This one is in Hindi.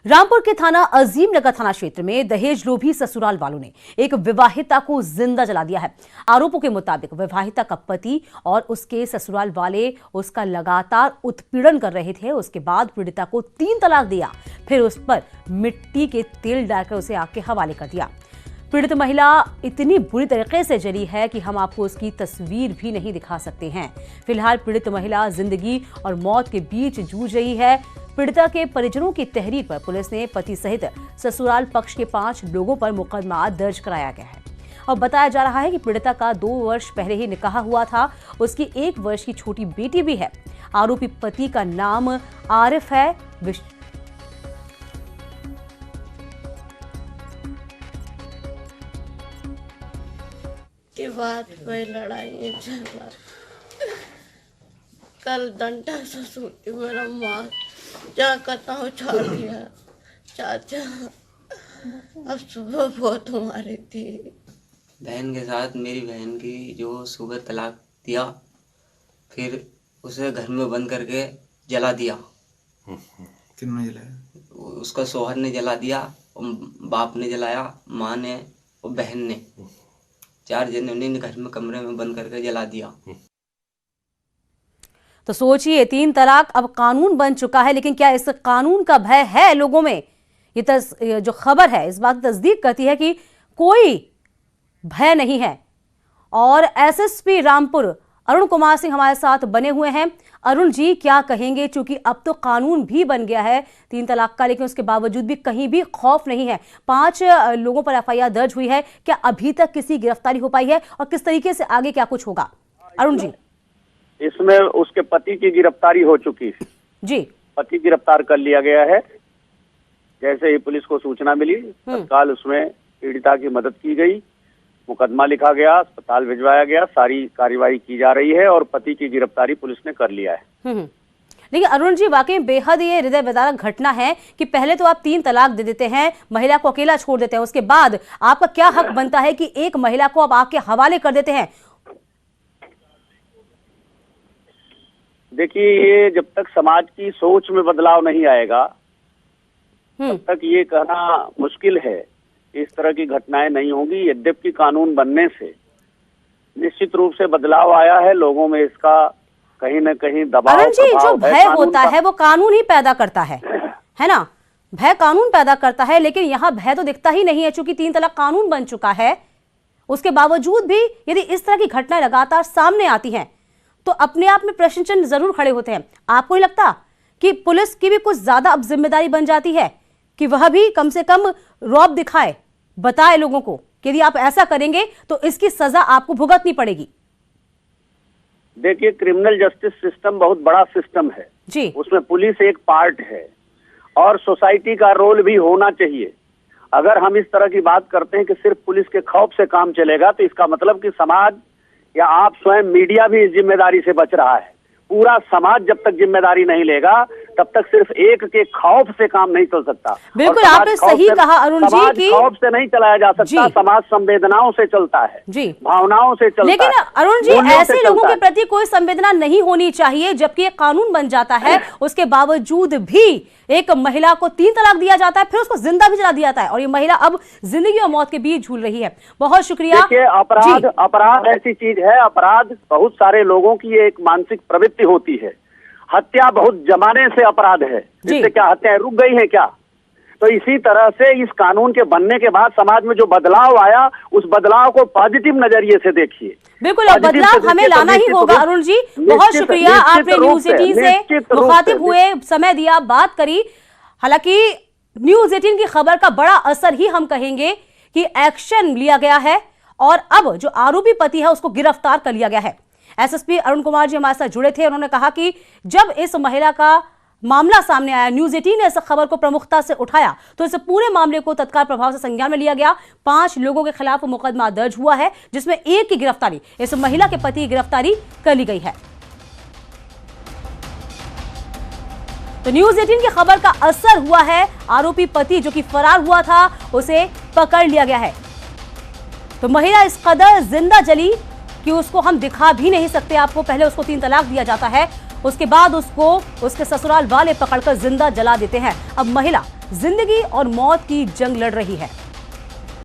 रामपुर के थाना अजीम नगर थाना क्षेत्र में दहेज लोभी ससुराल वालों ने एक विवाहिता को जिंदा जला दिया है। आरोपों के मुताबिक विवाहिता का पति और उसके ससुराल वाले उसका लगातार उत्पीड़न कर रहे थे। उसके बाद पीड़िता को 3 तलाक दिया, फिर उस पर मिट्टी के तेल डालकर उसे आग के हवाले कर दिया। पीड़ित महिला इतनी बुरी तरीके से जली है कि हम आपको उसकी तस्वीर भी नहीं दिखा सकते हैं। फिलहाल पीड़ित महिला जिंदगी और मौत के बीच जूझ रही है। पीड़िता के परिजनों की तहरीर पर पुलिस ने पति सहित ससुराल पक्ष के 5 लोगों पर मुकदमा दर्ज कराया गया है और बताया जा रहा है कि पीड़िता का 2 वर्ष पहले ही निकाह हुआ था। उसकी 1 वर्ष की छोटी बेटी भी है। आरोपी पति का नाम आरिफ है। के बाद कोई लड़ाई झगड़ा, कल डंडा से सूटी मेरा माँ जा करता हूँ छोड़ दिया। चाचा अब सुबह बहुत हमारी थी बहन के साथ, मेरी बहन की जो सुबह तलाक दिया, फिर उसे घर में बंद करके जला दिया। किन्होंने जलाया? उसका शौहर ने जला दिया, बाप ने जलाया, माँ ने और बहन ने, 4 जने ने घर में कमरे में बंद करके जला दिया। तो सोचिए, 3 तलाक अब कानून बन चुका है, लेकिन क्या इस कानून का भय है लोगों में? ये जो खबर है इस बात की तस्दीक करती है कि कोई भय नहीं है। और एसएसपी रामपुर अरुण कुमार सिंह हमारे साथ बने हुए हैं। अरुण जी, क्या कहेंगे? चूंकि अब तो कानून भी बन गया है 3 तलाक का, लेकिन उसके बावजूद भी कहीं भी खौफ नहीं है। 5 लोगों पर एफआईआर दर्ज हुई है। क्या अभी तक किसी गिरफ्तारी हो पाई है और किस तरीके से आगे क्या कुछ होगा? अरुण जी। इसमें उसके पति की गिरफ्तारी हो चुकी है जी। पति गिरफ्तार कर लिया गया है। जैसे ही पुलिस को सूचना मिली, तत्काल उसमें पीड़िता की मदद की गई, मुकदमा लिखा गया, अस्पताल भिजवाया गया, सारी कार्यवाही की जा रही है और पति की गिरफ्तारी पुलिस ने कर लिया है। लेकिन अरुण जी, वाकई बेहद ये हृदय विदारक घटना है कि पहले तो आप 3 तलाक दे देते हैं, महिला को अकेला छोड़ देते हैं, उसके बाद आपका क्या हक बनता है कि एक महिला को आप आग के हवाले कर देते हैं? देखिए, ये जब तक समाज की सोच में बदलाव नहीं आएगा तब तक ये कहना मुश्किल है इस तरह की घटनाएं नहीं होंगी। यद्यपि कानून बनने से निश्चित रूप से बदलाव आया है, लोगों में इसका कहीं न कहीं दबाव अरुण जी, जो भय होता है वो कानून ही पैदा करता है ना? भय कानून पैदा करता है, लेकिन यहाँ भय तो दिखता ही नहीं है। चूंकि 3 तलाक कानून बन चुका है, उसके बावजूद भी यदि इस तरह की घटनाएं लगातार सामने आती हैं तो अपने आप में प्रश्न चिन्ह जरूर खड़े होते हैं। आपको नहीं लगता कि पुलिस की भी कुछ ज्यादा अब जिम्मेदारी बन जाती है कि वह भी कम से कम रौब दिखाए, बताए लोगों को कि यदि आप ऐसा करेंगे तो इसकी सजा आपको भुगतनी पड़ेगी? देखिए, क्रिमिनल जस्टिस सिस्टम बहुत बड़ा सिस्टम है जी। उसमें पुलिस एक पार्ट है और सोसाइटी का रोल भी होना चाहिए। अगर हम इस तरह की बात करते हैं कि सिर्फ पुलिस के खौफ से काम चलेगा तो इसका मतलब कि समाज या आप स्वयं मीडिया भी इस जिम्मेदारी से बच रहा है। पूरा समाज जब तक जिम्मेदारी नहीं लेगा तब तक सिर्फ एक के खौफ से काम नहीं चल सकता। बिल्कुल, आपने सही कहा अरुण जी कि खौफ से नहीं चलाया जा सकता, समाज संवेदनाओं से चलता है जी, भावनाओं से चलता है। लेकिन अरुण जी, ऐसे लोगों के प्रति कोई संवेदना नहीं होनी चाहिए। जबकि एक कानून बन जाता है, उसके बावजूद भी एक महिला को 3 तलाक दिया जाता है, फिर उसको जिंदा भी जला दिया जाता है और ये महिला अब जिंदगी और मौत के बीच झूल रही है। बहुत शुक्रिया। देखिए, अपराध ऐसी चीज है, अपराध बहुत सारे लोगों की एक मानसिक प्रवृत्ति होती है। हत्या बहुत जमाने से अपराध है, जिससे क्या हत्याएं रुक गई हैं क्या? तो इसी तरह से इस कानून के बनने के बाद समाज में जो बदलाव आया, उस बदलाव को पॉजिटिव नजरिए से देखिए। बिल्कुल, अब बदलाव हमें लाना ही होगा। अरुण जी, बहुत शुक्रिया, आपने न्यूज़ 18 से मुखातिब हुए, समय दिया, बात करी। हालांकि न्यूज़ 18 की खबर का बड़ा असर ही हम कहेंगे कि एक्शन लिया गया है और अब जो आरोपी पति है उसको गिरफ्तार कर लिया गया है। एसएसपी अरुण कुमार जी हमारे साथ जुड़े थे। उन्होंने कहा कि जब इस महिला का मामला सामने आया, न्यूज़ 18 ने इस खबर को प्रमुखता से उठाया तो इस पूरे मामले को तत्काल प्रभाव से संज्ञान में लिया गया। 5 लोगों के खिलाफ मुकदमा दर्ज हुआ है, जिसमें एक की गिरफ्तारी, इस महिला के पति की गिरफ्तारी कर ली गई है। तो न्यूज़ 18 की खबर का असर हुआ है। आरोपी पति जो कि फरार हुआ था उसे पकड़ लिया गया है। तो महिला इस कदर जिंदा जली कि उसको हम दिखा भी नहीं सकते आपको। पहले उसको 3 तलाक दिया जाता है, उसके बाद उसको उसके ससुराल वाले पकड़कर जिंदा जला देते हैं। अब महिला जिंदगी और मौत की जंग लड़ रही है।